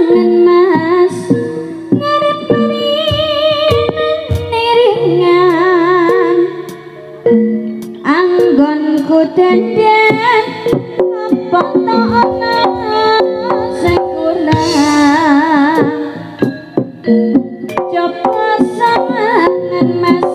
sangen mas ngarep niringan anggonku dandan apa to ana sing kurang coba sangen mas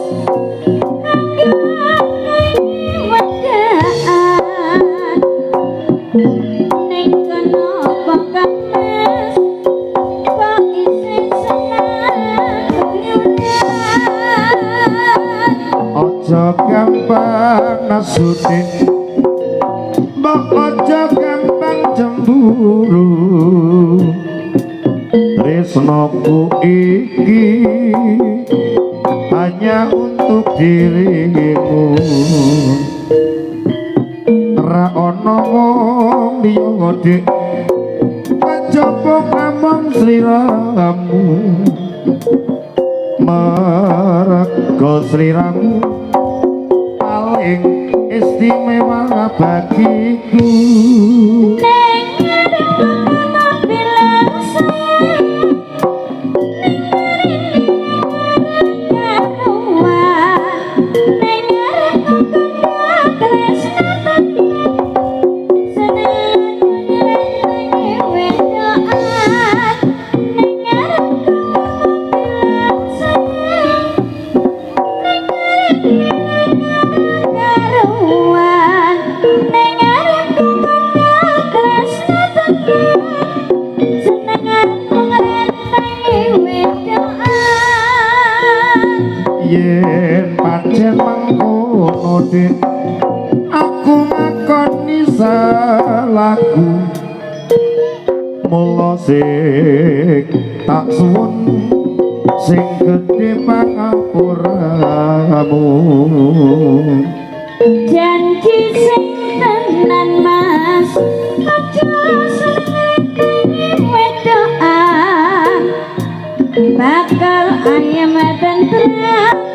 aja gampang nasutin mbok aja gampang cemburu tresnoku iki hanya untuk dirimu ra ono wong liya dik kejaba ngomong sliramu merga sliramu paling istimewa bagiku yen pancen mangkono dik aku ngakoni salahku mula sing tak suwun sing gedhe pangapuramu janji sing tenan mas aja seneng wedoan bakal ayam tentrem